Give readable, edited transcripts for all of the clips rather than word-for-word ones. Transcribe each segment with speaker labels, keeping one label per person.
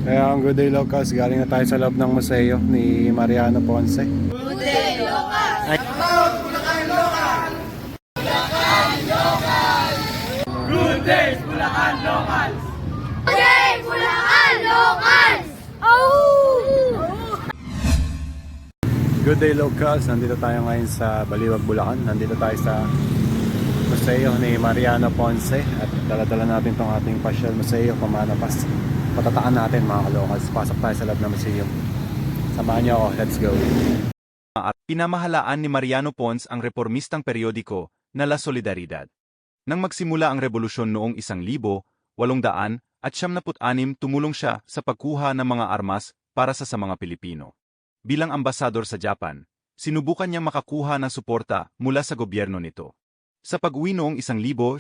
Speaker 1: Kaya ang Good Day Locals, galing na tayo sa loob ng museo ni Mariano Ponce.
Speaker 2: Good day, Locals!
Speaker 1: Ay.
Speaker 2: Good days, Bulacan Locals! Good day, Bulacan Locals! Oh!
Speaker 1: Good Day Locals, nandito tayo ngayon sa Baliwag, Bulacan. Nandito tayo sa museo ni Mariano Ponce at dala-dala natin tong ating pasyal museo, pamanapas. Patataan natin mga kalocals. Pasok tayo sa loob ng museum. Samahan niyo ako, let's go.
Speaker 3: At pinamahalaan ni Mariano Ponce ang reformistang periodiko na La Solidaridad. Nang magsimula ang revolusyon noong 1876, tumulong siya sa pagkuha ng mga armas para sa mga Pilipino. Bilang ambasador sa Japan, sinubukan niyang makakuha ng suporta mula sa gobyerno nito. Sa pag-uwi noong 1907,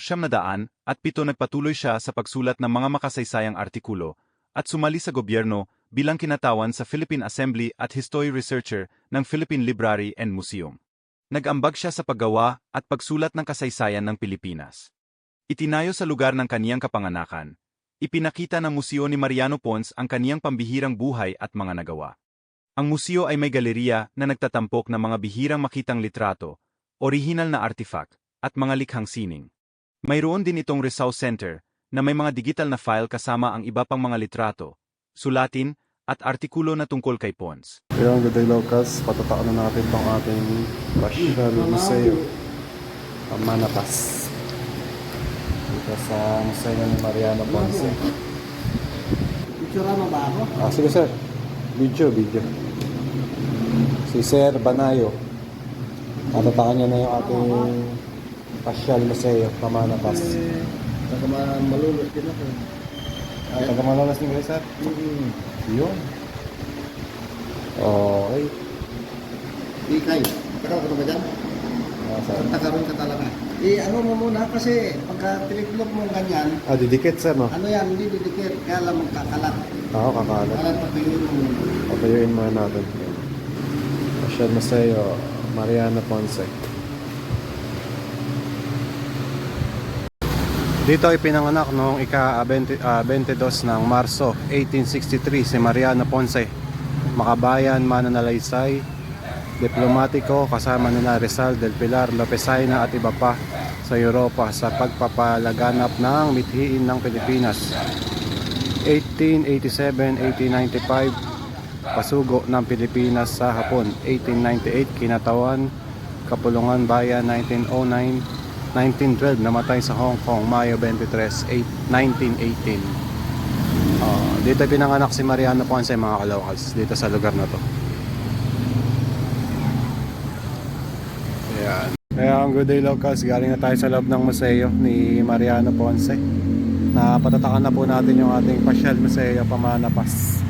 Speaker 3: nagpatuloy siya sa pagsulat ng mga makasaysayang artikulo at sumali sa gobyerno bilang kinatawan sa Philippine Assembly at History Researcher ng Philippine Library and Museum. Nag-ambag siya sa paggawa at pagsulat ng kasaysayan ng Pilipinas. Itinayo sa lugar ng kaniyang kapanganakan. Ipinakita ng museo ni Mariano Ponce ang kaniyang pambihirang buhay at mga nagawa. Ang museo ay may galeriya na nagtatampok ng mga bihirang makitang litrato, orihinal na artifact, at mga likhang sining. Mayroon din itong Rizal Center na may mga digital na file kasama ang iba pang mga litrato, sulatin, at artikulo na tungkol kay Ponce.
Speaker 1: Yung Good Day Locals, patataan na natin itong ating pasyal museo, pamanapas. Dito sa museo ni Mariano Ponce.
Speaker 4: Picture mo ba ako?
Speaker 1: Sige sir, video. Si Sir Banayo. Patatakan niya na yung ating pasyal museo, pamanapas.
Speaker 4: Malulot din ako.
Speaker 1: Taga-Malolos din kayo sir? Yun. Okay.
Speaker 4: Ikay, takaw ka na ba dyan?
Speaker 1: Sir.
Speaker 4: Takaroon ka talaga. Ano mo muna kasi pagka tiniklop mo ganyan,
Speaker 1: Didikit sir no?
Speaker 4: ano yan, hindi didikit, kaya lang magkakalat.
Speaker 1: Oo, kakalat.
Speaker 4: Kaya patuyuin mo muna.
Speaker 1: Patuyuin muna natin. Pasyal museo, Mariano Ponce. Dito ay pinanganak noong ika-22 ng Marso 1863 si Mariano Ponce, makabayan, mananalaysay, diplomatiko kasama nila Rizal del Pilar, Lopezayna at iba pa sa Europa sa pagpapalaganap ng mithiin ng Pilipinas. 1887-1895 pasugo ng Pilipinas sa Hapon. 1898 kinatawan, Kapulungan Bayan. 1909 1912 namatay sa Hong Kong, Mayo 23, 1918. Dito pinanganak si Mariano Ponce mga kalocals, dito sa lugar na to. Ayan. Kaya ang Good Day Locals, galing na tayo sa loob ng museo ni Mariano Ponce. Napatatakan na po natin yung ating pasyal museo, pamanapas.